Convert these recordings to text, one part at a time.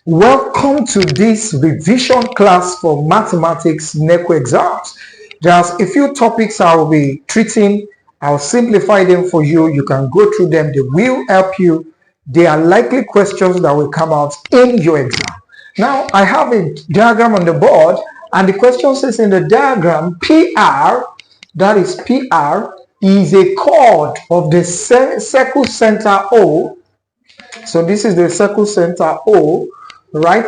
Welcome to this revision class for mathematics NECO exams. There's a few topics I'll be treating. I'll simplify them for you. You can go through them. They will help you. They are likely questions that will come out in your exam. Now, I have a diagram on the board, and the question says in the diagram, PR, that is PR, is a chord of the circle center O. So this is the circle center O, right?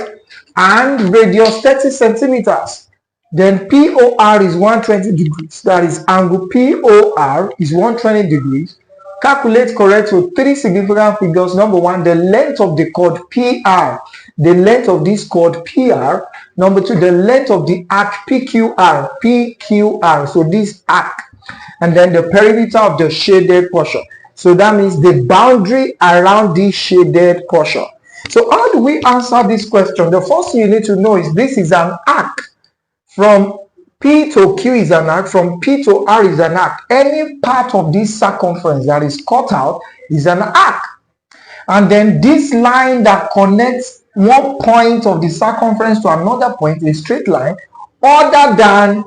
And radius 30 centimeters. Then POR is 120 degrees. That is angle POR is 120 degrees. Calculate correct with three significant figures. Number one, the length of the chord PR. The length of this chord PR. Number two, the length of the arc PQR. PQR. So this arc. And then the perimeter of the shaded portion. So that means the boundary around this shaded portion. So how do we answer this question? The first thing you need to know is this is an arc. From P to Q is an arc. From P to R is an arc. Any part of this circumference that is cut out is an arc. And then this line that connects one point of the circumference to another point, a straight line, other than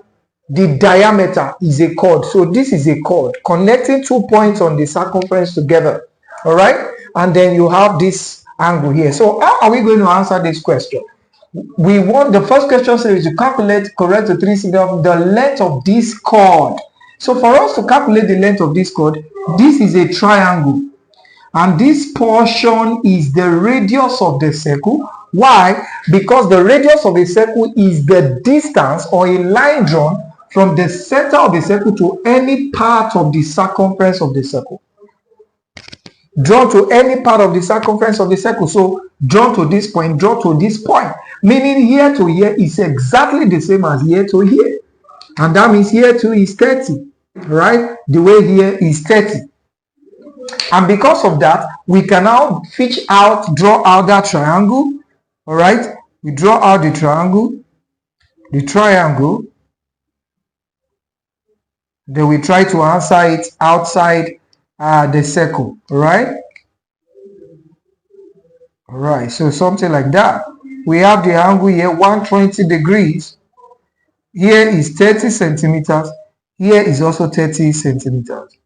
the diameter, is a chord. So this is a chord connecting 2 points on the circumference together. All right. And then you have this angle here. So how are we going to answer this question? We want, the first question says to calculate correct the three significant the length of this chord. So for us to calculate the length of this chord, this is a triangle. And this portion is the radius of the circle. Why? Because the radius of a circle is the distance or a line drawn from the center of the circle to any part of the circumference of the circle. Drawn to any part of the circumference of the circle. So drawn to this point, drawn to this point. Meaning here to here is exactly the same as here to here. And that means here to is 30. Right? The way here is 30. And because of that, we can now draw out that triangle. Alright? We draw out the triangle. Then we try to answer it outside the circle. Alright? Alright, so something like that. We have the angle here, 120 degrees. Here is 30 centimeters. Here is also 30 centimeters.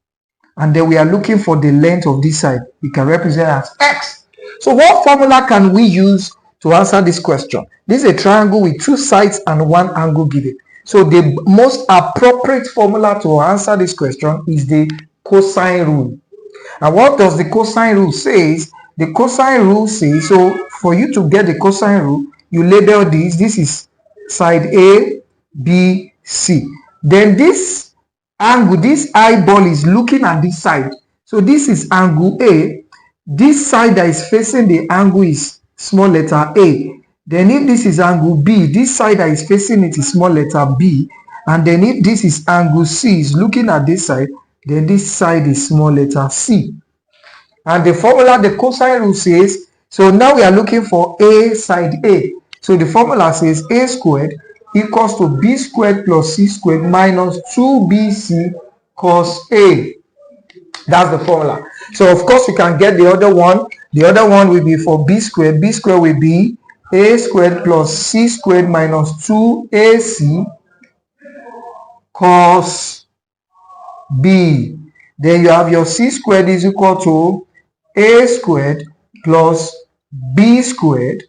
And then we are looking for the length of this side. We can represent as X. So what formula can we use to answer this question? This is a triangle with two sides and one angle given. So the most appropriate formula to answer this question is the cosine rule. And what does the cosine rule say? The cosine rule says, so for you to get the cosine rule, you label this. This is side A, B, C. Then this angle, this eyeball is looking at this side. So this is angle A. This side that is facing the angle is small letter A. Then if this is angle B, this side that is facing it is small letter B. And then if this is angle C, is looking at this side, then this side is small letter C. And the formula, the cosine rule says, so now we are looking for A side A. So the formula says A squared equals to B squared plus C squared minus 2BC cos A. That's the formula. So of course you can get the other one. The other one will be for B squared. B squared will be A squared plus C squared minus 2AC cos B. Then you have your C squared is equal to A squared plus B squared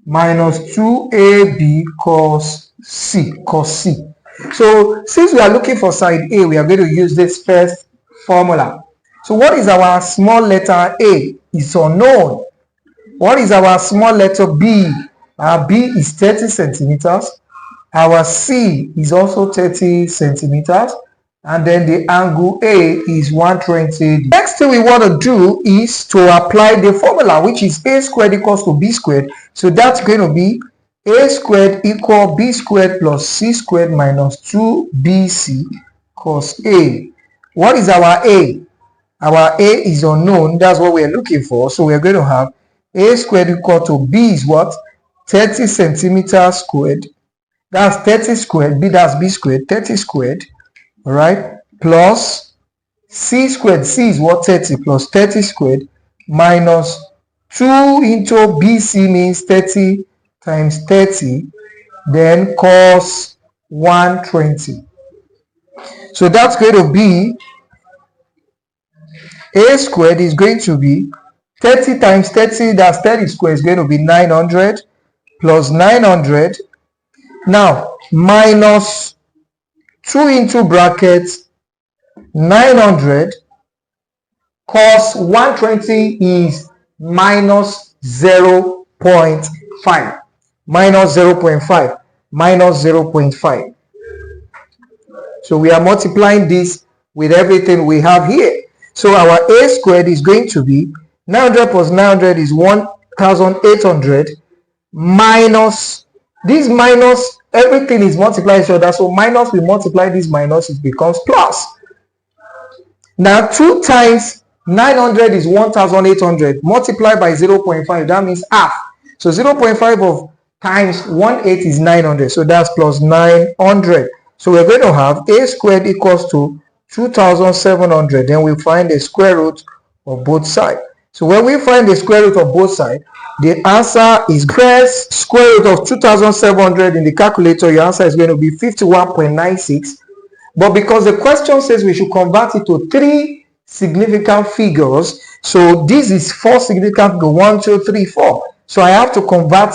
minus 2AB cos C. So since we are looking for side A, we are going to use this first formula. So what is our small letter A? It's unknown. What is our small letter B? Our B is 30 centimeters. Our C is also 30 centimeters. And then the angle A is 120. Next thing we want to do is to apply the formula, which is A squared equals to B squared. So that's going to be A squared equal B squared plus C squared minus 2BC cos A. What is our A? Our A is unknown. That's what we're looking for. So we're going to have A squared equal to B is what? 30 centimeters squared. That's 30 squared. B, that's B squared. 30 squared. All right, plus C squared. C is what? 30 plus 30 squared minus 2 into BC means 30 times 30, then cos 120. So that's going to be A squared is going to be 30 times 30, that's 30 squared, is going to be 900 plus 900. Now, minus 2 into brackets 900 cos 120 is minus 0.5. Minus 0.5. Minus 0.5. So we are multiplying this with everything we have here. So our A squared is going to be 900 plus 900 is 1800 minus, this minus, everything is multiplied each other, so minus, we multiply this minus, it becomes plus. Now 2 times 900 is 1800, multiplied by 0.5, that means half. So 0.5 of times 18 is 900, so that's plus 900. So we're going to have A squared equals to 2700. Then we find the square root of both sides. So when we find the square root of both sides, the answer is, press square root of 2700 in the calculator, your answer is going to be 51.96. But because the question says we should convert it to 3 significant figures, so this is 4 significant figures, 1, 2, 3, 4. So I have to convert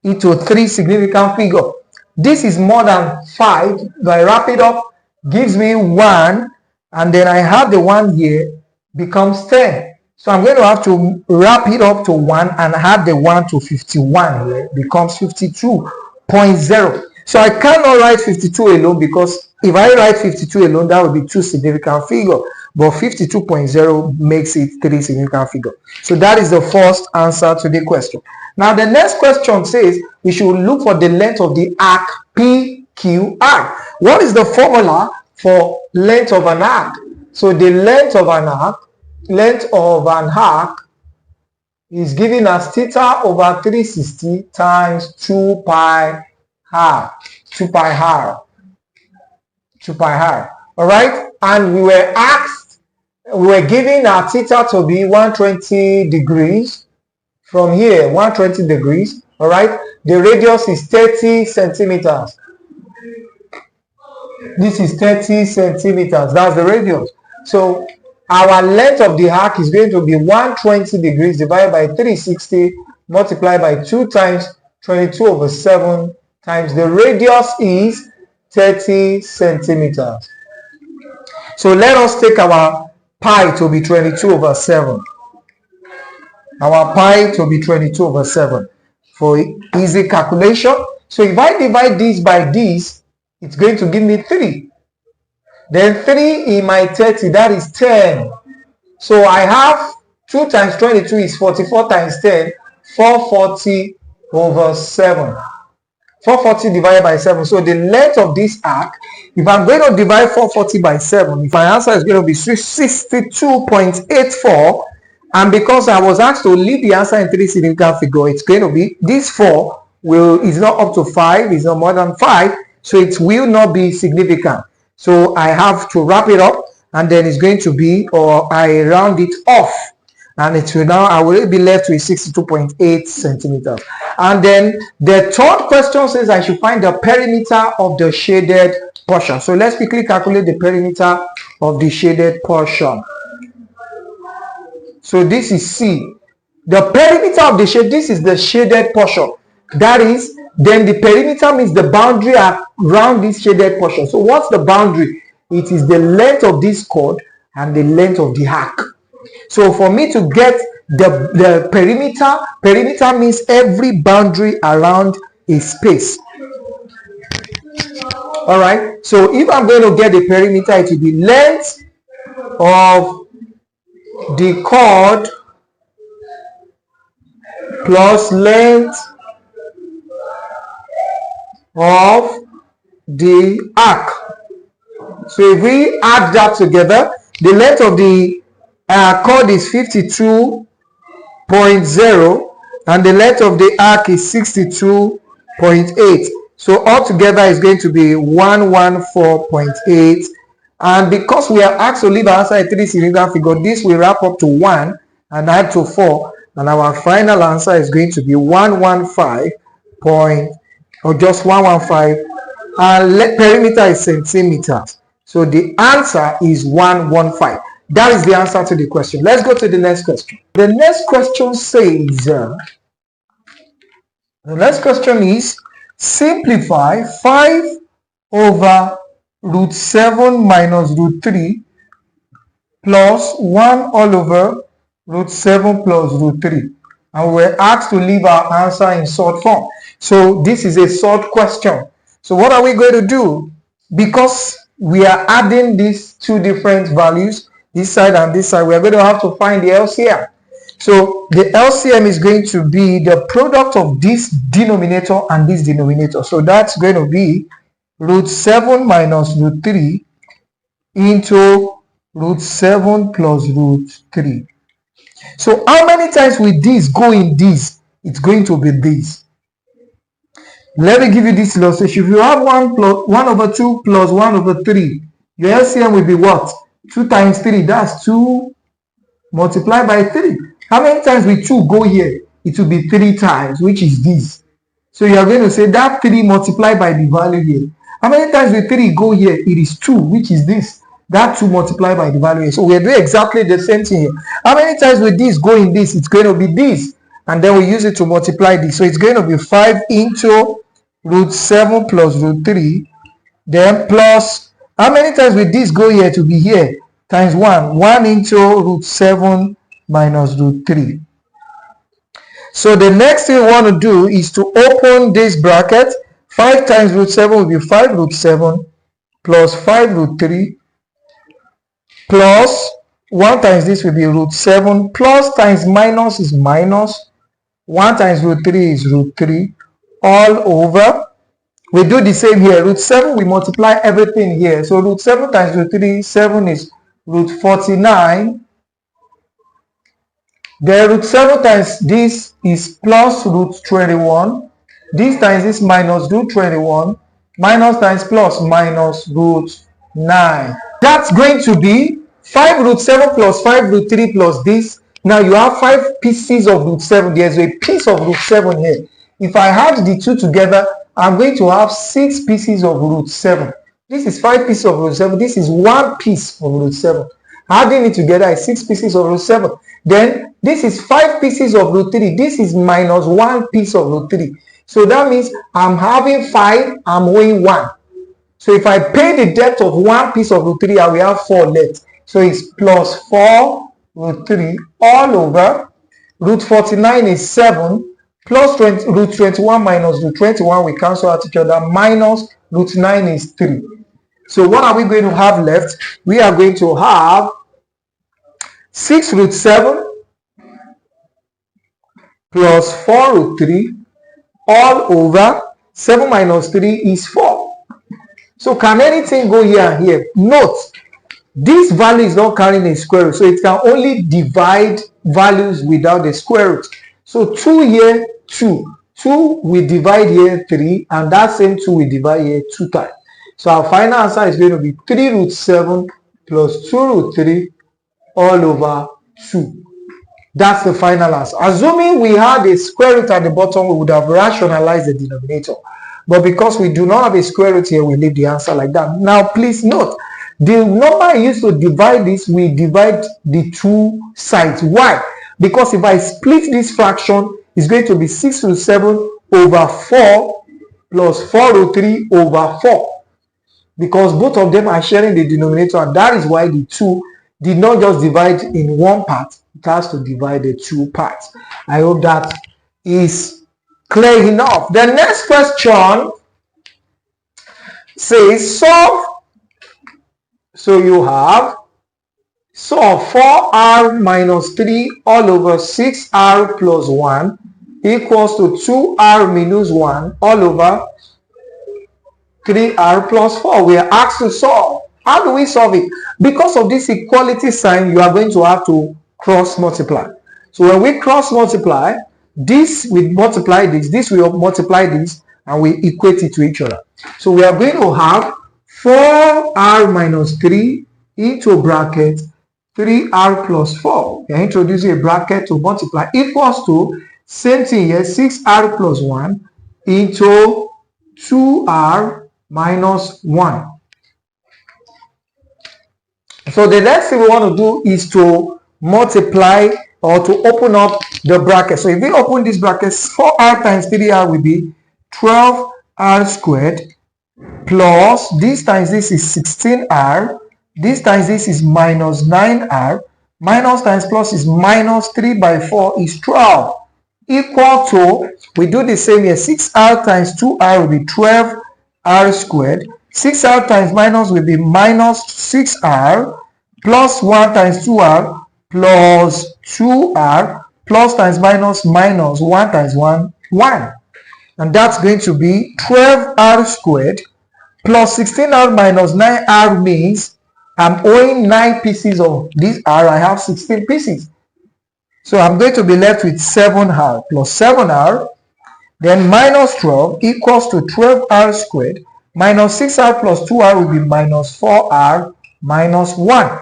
it to 3 significant figures. This is more than 5. If I wrap it up, gives me 1, and then I have the 1 here, becomes 10. So I'm going to have to wrap it up to 1 and add the 1 to 51 here, becomes 52.0. So I cannot write 52 alone, because if I write 52 alone, that would be 2 significant figures. But 52.0 makes it 3 significant figures. So that is the first answer to the question. Now the next question says we should look for the length of the arc PQR. What is the formula for length of an arc? So the length of an arc is given as theta over 360 times 2 pi r. All right, and we were given our theta to be 120 degrees. From here, 120 degrees. All right, the radius is 30 centimeters. This is 30 centimeters. That's the radius. So our length of the arc is going to be 120 degrees divided by 360 multiplied by 2 times 22 over 7 times the radius is 30 centimeters. So let us take our pi to be 22 over 7. Our pi to be 22 over 7 for easy calculation. So if I divide this by this, it's going to give me 3. Then 3 in my 30, that is 10. So I have 2 times 22 is 44 times 10, 440 over 7. 440 divided by 7. So the length of this arc, if I'm going to divide 440 by 7, my answer is going to be 62.84. And because I was asked to leave the answer in 3 significant figures, it's going to be, this 4 is not up to 5, it's not more than 5, so it will not be significant. So I have to wrap it up, and then it's going to be, or I round it off, and it will now, I will be left with 62.8 centimeters. And then the third question says I should find the perimeter of the shaded portion. So let's quickly calculate the perimeter of the shaded portion. So this is C. The perimeter of the shade, this is the shaded portion. That is, then the perimeter means the boundary around this shaded portion. So what's the boundary? It is the length of this chord and the length of the arc. So for me to get the perimeter means every boundary around a space. All right. So if I'm going to get the perimeter, it will be length of the chord plus length of the arc. So if we add that together, the length of the chord is 52.0 and the length of the arc is 62.8. So altogether is going to be 114.8. And because we are asked to leave our answer in 3 significant figures, this will wrap up to 1 and add to 4. and our final answer is going to be 115 point, or just 115, and perimeter is centimeters. So the answer is 115. That is the answer to the question. Let's go to the next question. The next question says, simplify 5 over root 7 minus root 3 plus 1 all over root 7 plus root 3. And we're asked to leave our answer in short form. So this is a short question. So what are we going to do? Because we are adding these two different values, this side and this side, we are going to have to find the LCM. So the LCM is going to be the product of this denominator and this denominator. So that's going to be root 7 minus root 3 into root 7 plus root 3. So how many times will this go in this? It's going to be this. Let me give you this illustration. If you have 1 over 2 plus 1 over 3, your LCM will be what? 2 times 3, that's 2 multiplied by 3. How many times will 2 go here? It will be 3 times, which is this. So you are going to say that 3 multiplied by the value here. How many times will 3 go here? It is 2, which is this. That 2 multiplied by the value here. So we are doing exactly the same thing here. How many times will this go in this? It's going to be this. And then we use it to multiply this. So it's going to be 5 into root 7 plus root 3. Then plus, how many times will this go here to be here? Times 1. 1 into root 7 minus root 3. So the next thing we want to do is to open this bracket. 5 times root 7 will be 5 root 7 plus 5 root 3 plus 1 times this will be root 7 plus times minus is minus. 1 times root 3 is root 3 all over. We do the same here. Root 7, we multiply everything here. So root 7 times root 3, 7 is root 49. Then root 7 times this is plus root 21. This times this minus root 21. Minus times plus minus root 9. That's going to be 5 root 7 plus 5 root 3 plus this. Now you have 5 pieces of root 7. There's a piece of root 7 here. If I add the two together, I'm going to have 6 pieces of root 7. This is 5 pieces of root 7. This is 1 piece of root 7. Adding it together is 6 pieces of root 7. Then this is 5 pieces of root 3. This is minus 1 piece of root 3. So that means I'm having 5, I'm owing 1. So if I pay the debt of 1 piece of root 3, I will have 4 left. So it's plus 4 root 3 all over. Root 49 is 7. Plus root 21 minus root 21, we cancel out each other, minus root 9 is 3. So what are we going to have left? We are going to have 6 root 7 plus 4 root 3 all over 7 minus 3 is 4. So can anything go here and here? Note, this value is not carrying a square root, so it can only divide values without the square root. So 2 here, 2. 2 we divide here 3, and that same 2 we divide here 2 times. So our final answer is going to be 3 root 7 plus 2 root 3 all over 2. That's the final answer. Assuming we had a square root at the bottom, we would have rationalized the denominator. But because we do not have a square root here, we leave the answer like that. Now please note, the number I used to divide this, we divide the two sides. Why? Because if I split this fraction, it's going to be 6 root 7 over 4 plus 4 root 3 over 4. Because both of them are sharing the denominator, and that is why the 2 did not just divide in one part, it has to divide the 2 parts. I hope that is clear enough. The next question says solve. So you have solve 4r minus 3 all over 6r plus 1 equals to 2r minus 1 all over 3r plus 4. We are asked to solve. How do we solve it? Because of this equality sign, you are going to have to cross multiply. So when we cross multiply, this will multiply this will multiply this, and we equate it to each other. So we are going to have 4r minus 3 into bracket 3r plus 4. We are introducing a bracket to multiply equals to, same thing here, 6r plus 1 into 2r minus 1. So the next thing we want to do is to multiply or to open up the bracket. So if we open this bracket, 4r times 3r will be 12r squared plus this times this is 16r, this times this is minus 9r, minus times plus is minus 3 by 4 is 12, equal to, we do the same here, 6r times 2r will be 12r squared, 6r times minus will be minus 6r, plus 1 times 2r plus 2r, plus times minus minus 1 times 1, 1. And that's going to be 12r squared plus 16r minus 9r means I'm owing 9 pieces of this r. I have 16 pieces. So I'm going to be left with 7r plus 7r, then minus 12 equals to 12r squared minus 6r plus 2r will be minus 4r minus 1.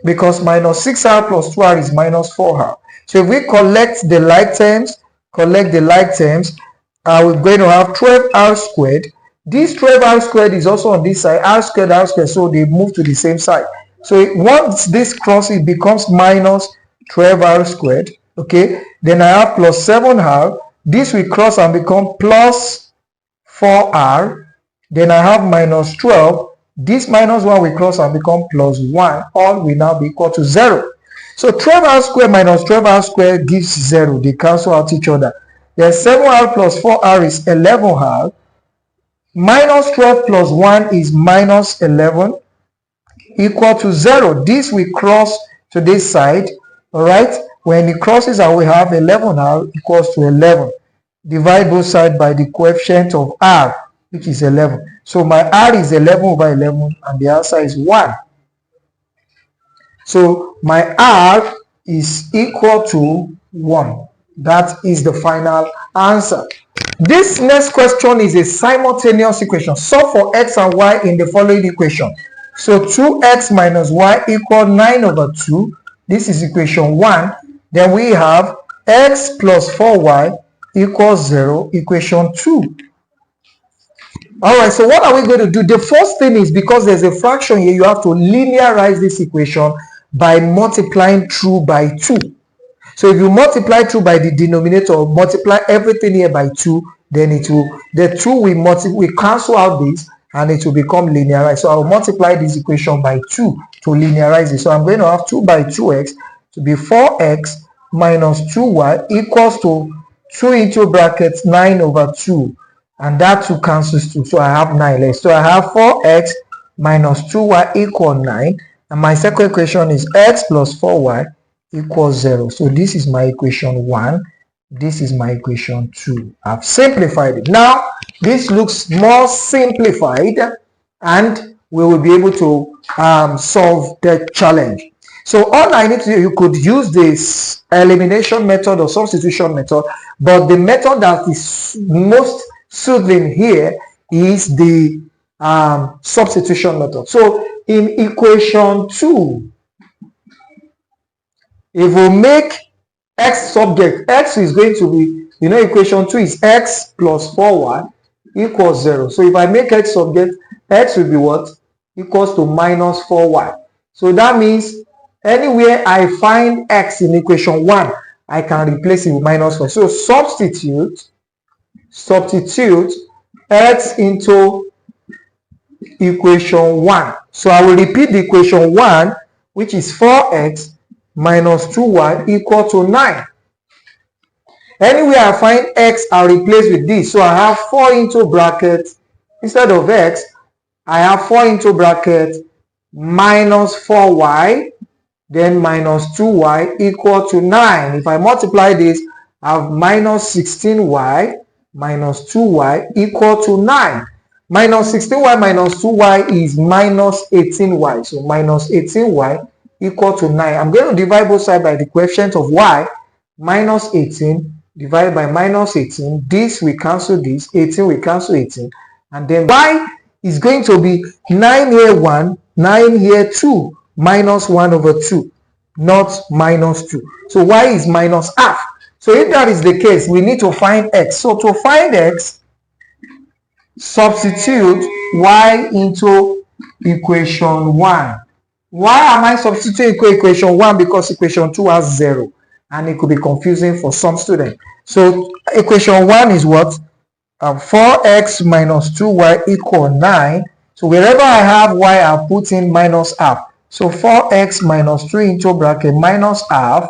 Because minus 6r plus 2r is minus 4r. So if we collect the like terms, we're going to have 12r squared. This 12r squared is also on this side, r squared, so they move to the same side. So once this crosses, it becomes minus 12r squared. Okay, then I have plus 7r. This will cross and become plus 4r. Then I have minus 12. This minus 1 will cross and become plus 1. All will now be equal to 0. So 12r squared minus 12r squared gives 0. They cancel out each other. Then 7r plus 4r is 11r. Minus 12 plus 1 is minus 11 equal to 0. This will cross to this side. Alright. When it crosses, I will have 11r equals to 11. Divide both sides by the coefficient of r, which is 11. So my r is 11 over 11 and the answer is 1. So my r is equal to 1. That is the final answer. This next question is a simultaneous equation. Solve for x and y in the following equation. So 2x minus y equal 9 over 2. This is equation 1. Then we have x plus 4y equals 0, equation 2. Alright, so what are we going to do? The first thing is, because there's a fraction here, you have to linearize this equation by multiplying through by 2. So if you multiply through by the denominator, multiply everything here by 2, then it will, the 2 will cancel out this and it will become linearized. So I'll multiply this equation by 2 to linearize it. So I'm going to have 2 by 2x to be 4x minus 2y equals to 2 into brackets 9 over 2. And that 2 cancels 2. So I have 9 left. So I have 4x minus 2y equal 9. And my second equation is x plus 4y equals 0. So this is my equation 1. This is my equation 2. I've simplified it. Now, this looks more simplified and we will be able to solve the challenge. So all I need to do, you could use this elimination method or substitution method, but the method that is most soothing here is the substitution method. So in equation 2, if we make x subject, x is going to be, equation 2 is x plus 4y equals 0. So if I make x subject, x will be what? Equals to minus 4y. So that means anywhere I find x in equation 1, I can replace it with minus 4. So substitute x into equation 1. So I will repeat the equation 1, which is 4x minus 2y equal to 9. Anywhere I find x, I'll replace with this. So I have 4 into bracket, instead of x, I have 4 into bracket minus 4y, then minus 2y equal to 9. If I multiply this, I have minus 16y minus 2y equal to 9. Minus 16y minus 2y is minus 18y. So minus 18y equal to 9. I'm going to divide both sides by the coefficient of y. Minus 18 divided by minus 18. This will cancel this. 18 will cancel 18. And then y is going to be 9 here 1, 9 here, 2 minus 1 over 2, not minus 2. So y is minus half. So if that is the case, we need to find x. So to find x, substitute y into equation 1. Why am I substituting equation 1? Because equation 2 has 0 and it could be confusing for some students. So equation 1 is what? 4x minus 2y equal 9. So wherever I have y, I'll put in minus half. So 4x minus 3 into bracket minus half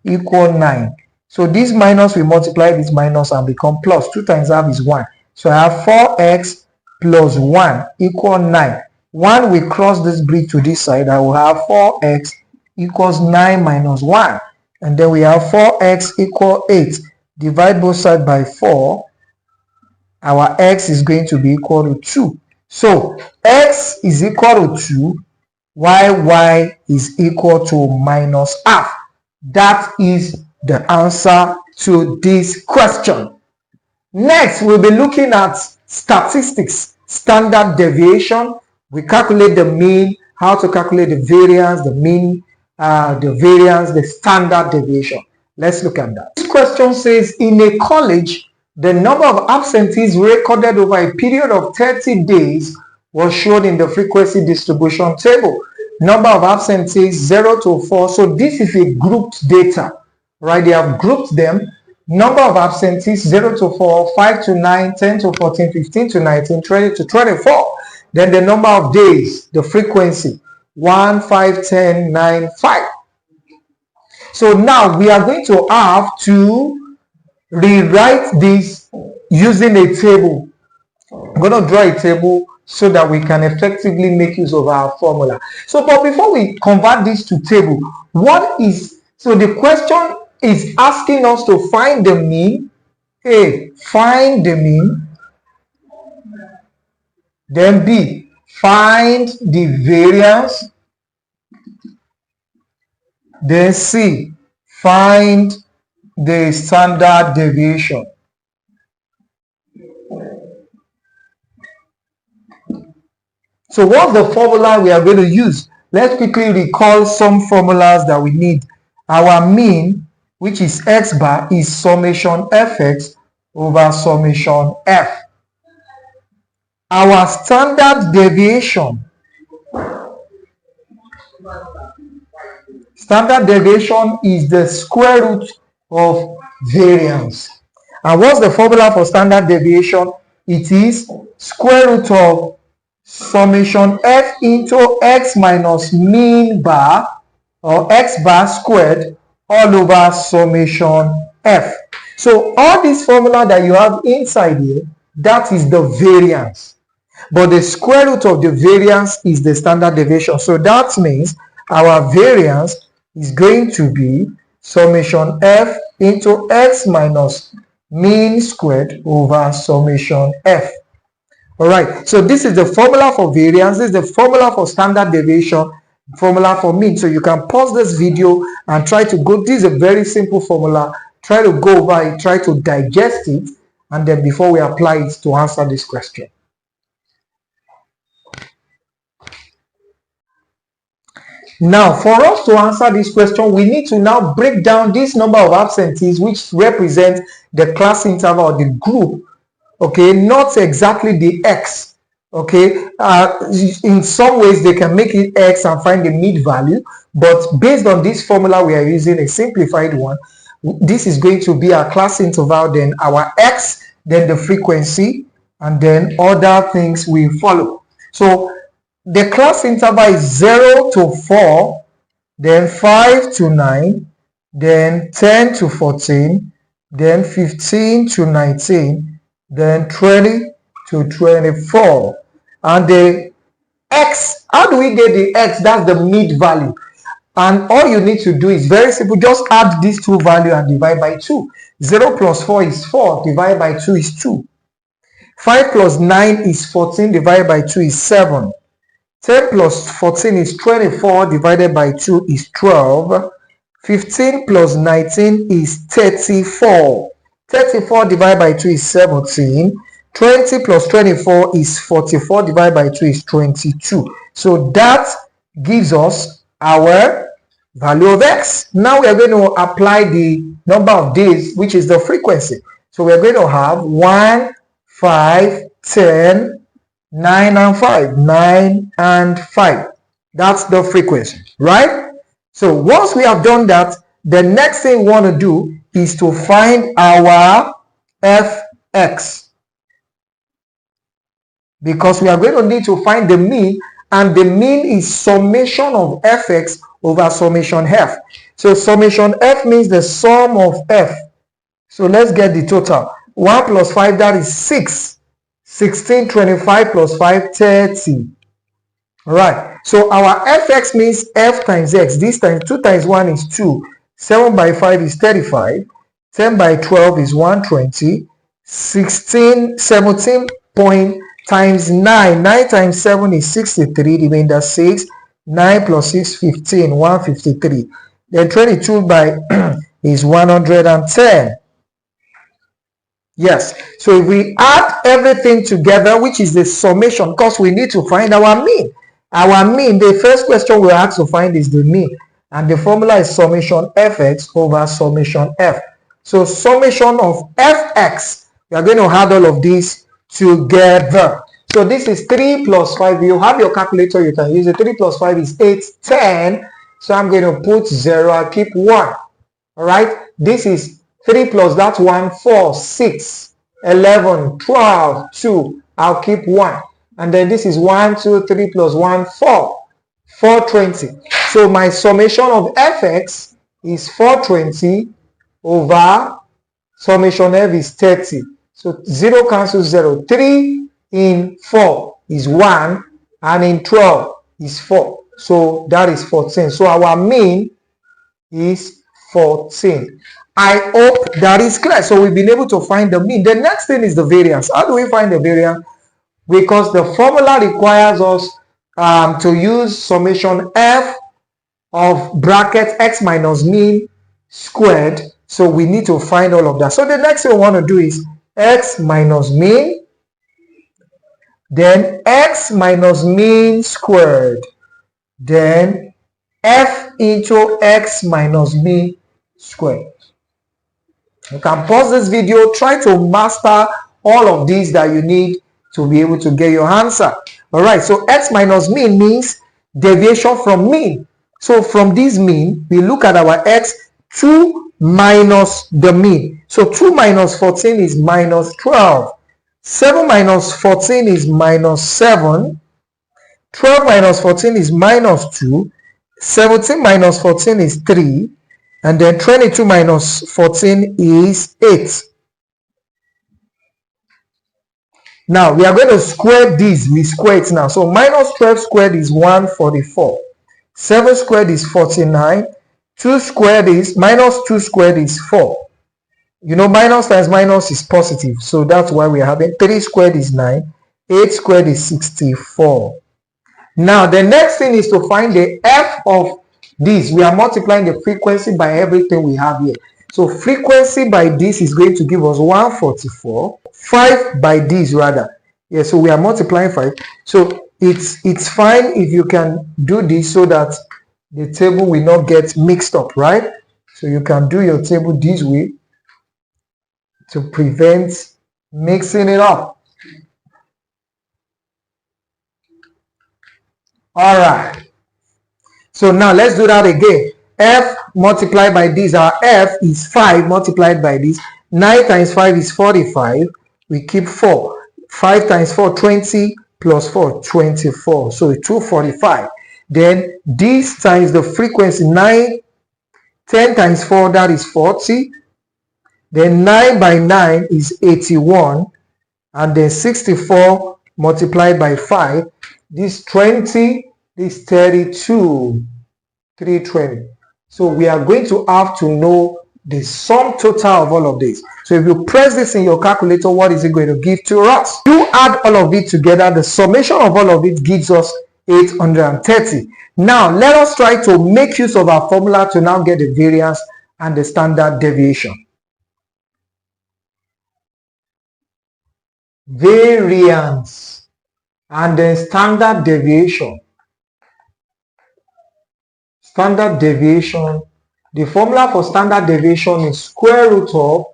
equal 9. So this minus will multiply this minus and become plus. 2 times half is 1. So I have 4x plus 1 equal 9. 1 will cross this bridge to this side. I will have 4x equals 9 minus 1. And then we have 4x equal 8. Divide both sides by 4. Our x is going to be equal to 2. So x is equal to 2, while y is equal to minus half. That is the answer to this question. Next, we'll be looking at statistics, standard deviation. We calculate the mean, how to calculate the variance, the mean, the variance, the standard deviation. Let's look at that. This question says, in a college, the number of absentees recorded over a period of 30 days was shown in the frequency distribution table. Number of absentees 0 to 4. So this is a grouped data, right? They have grouped them. Number of absentees 0 to 4, 5 to 9, 10 to 14, 15 to 19, 20 to 24. Then the number of days, the frequency 1, 5, 10, 9, 5. So now we are going to have to rewrite this using a table. I'm going to draw a table so that we can effectively make use of our formula. So, but before we convert this to table, so the question is asking us to find the mean. A, find the mean. Then B, find the variance. Then C, find the standard deviation. So what's the formula we are going to use? Let's quickly recall some formulas that we need. Our mean, which is x bar, is summation fx over summation f. Our standard deviation. Standard deviation is the square root of variance. And what's the formula for standard deviation? It is square root of summation f into x minus mean bar, or x bar squared, all over summation f. So all this formula that you have inside here, that is the variance. But the square root of the variance is the standard deviation. So that means our variance is going to be summation f into x minus mean squared over summation f. All right, so this is the formula for variance, this is the formula for standard deviation, formula for mean. So you can pause this video and try to go, this is a very simple formula, try to go over it, try to digest it, and then before we apply it to answer this question. Now, for us to answer this question, we need to now break down this number of absentees, which represent the class interval or the group. Okay, not exactly the x. Okay, in some ways they can make it x and find the mid value, but based on this formula we are using, a simplified one, this is going to be our class interval, then our x, then the frequency, and then other things will follow. So the class interval is 0 to 4, then 5 to 9, then 10 to 14, then 15 to 19, then 20 to 24. And the x, how do we get the x? That's the mid value. And all you need to do is very simple, just add these two values and divide by 2. 0 plus 4 is 4, divided by 2 is 2. 5 plus 9 is 14, divided by 2 is 7. 10 plus 14 is 24, divided by 2 is 12. 15 plus 19 is 34. 34 divided by 2 is 17. 20 plus 24 is 44 divided by 2 is 22. So that gives us our value of x. Now we are going to apply the number of days, which is the frequency. So we are going to have 1, 5, 10, 9 and 5. 9 and 5. That's the frequency, right? So once we have done that, the next thing we want to do is to find our fx, because we are going to need to find the mean, and the mean is summation of fx over summation f. So summation f means the sum of f. So let's get the total. 1 plus 5, that is 6. 16, 25 plus 5, 30. All right. So our fx means f times x. This times 2 times 1 is 2. 7 by 5 is 35. 10 by 12 is 120. 17 point times 9. 9 times 7 is 63. Remainder 6. 9 plus 6, 15. 153. Then 22 by is 110. Yes. So if we add everything together, which is the summation, because we need to find our mean. Our mean, the first question we have to find is the mean. And the formula is summation fx over summation f. So summation of fx, we are going to add all of these together. So this is 3 plus 5. You have your calculator, you can use it. 3 plus 5 is 8, 10. So I'm going to put 0, I'll keep 1. All right. This is 3 plus that 1, 4, 6, 11, 12, 2. I'll keep 1. And then this is 1, 2, 3 plus 1, 4. 420. So my summation of fx is 420 over summation f is 30. So 0 cancels 0. 3 in 4 is 1, and in 12 is 4. So that is 14. So our mean is 14. I hope that is clear. So we've been able to find the mean. The next thing is the variance. How do we find the variance? Because the formula requires us to use summation f of bracket x minus mean squared. So we need to find all of that. So the next thing we want to do is x minus mean, then x minus mean squared, then f into x minus mean squared. You can pause this video, try to master all of these that you need to be able to get your answer. All right, so x minus mean means deviation from mean. So from this mean, we look at our x, 2 minus the mean. So 2 minus 14 is minus 12. 7 minus 14 is minus 7. 12 minus 14 is minus 2. 17 minus 14 is 3. And then 22 minus 14 is 8. Now we are going to square this. We square it now. So minus 12 squared is 144. 7 squared is 49. 2 squared is minus 2 squared is 4. You know, minus times minus is positive. So that's why we are having 3 squared is 9. 8 squared is 64. Now the next thing is to find the f of this. We are multiplying the frequency by everything we have here. So frequency by this is going to give us 144. 5 by this rather. Yeah, so we are multiplying 5. So it's fine if you can do this so that the table will not get mixed up, right? So you can do your table this way to prevent mixing it up. All right. So now let's do that again. F multiplied by this, our F is 5 multiplied by this. 9 times 5 is 45. We keep 4. 5 times 4, 20 plus 4, 24. So it's 245. Then this times the frequency 9, 10 times 4, that is 40. Then 9 by 9 is 81. And then 64 multiplied by 5. This 20, this 32, 320. So we are going to have to know the sum total of all of this. So if you press this in your calculator, what is it going to give to us? You add all of it together, the summation of all of it gives us 830. Now let us try to make use of our formula to now get the variance and the standard deviation. variance, and then standard deviation. Standard deviation, the formula for standard deviation is square root of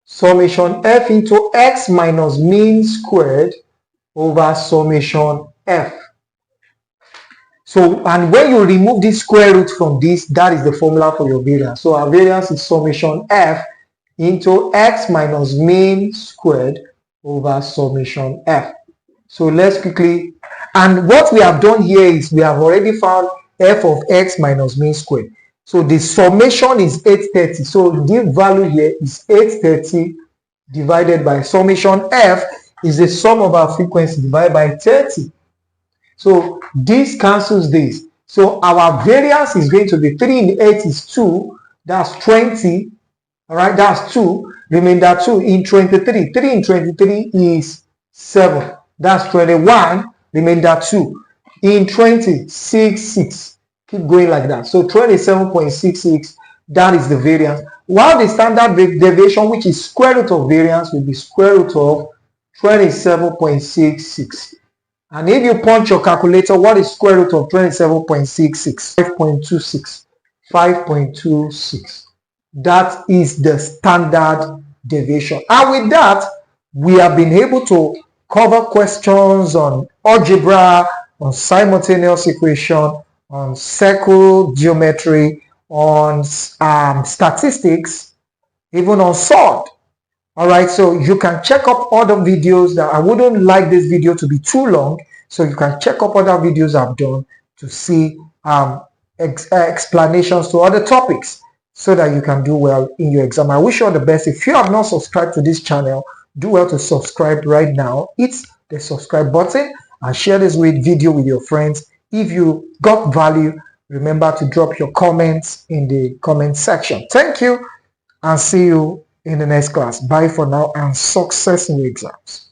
summation f into x minus mean squared over summation f. So, and when you remove this square root from this, that is the formula for your variance. So our variance is summation f into x minus mean squared over summation f. So let's quickly, and what we have done here is we have already found f of x minus mean squared. So the summation is 830. So the value here is 830 divided by summation f is the sum of our frequency divided by 30. So this cancels this. So our variance is going to be 3 in 8 is 2. That's 20. All right, that's 2. Remainder 2 in 23. 3 in 23 is 7. That's 21. Remainder 2. In 20, 6. Keep going like that. So 27.66, that is the variance. While the standard deviation, which is square root of variance, will be square root of 27.66. And if you punch your calculator, what is square root of 27.66? 5.26. 5.26. That is the standard deviation. And with that, we have been able to cover questions on algebra, on simultaneous equation, on circle geometry, on statistics, even on Surds. All right, so you can check up other videos. That I wouldn't like this video to be too long, so you can check up other videos I've done to see explanations to other topics so that you can do well in your exam. I wish you all the best. If you have not subscribed to this channel, do well to subscribe right now. Hit the subscribe button and share this video with your friends. If you got value, remember to drop your comments in the comment section. Thank you and see you in the next class. Bye for now and success in your exams.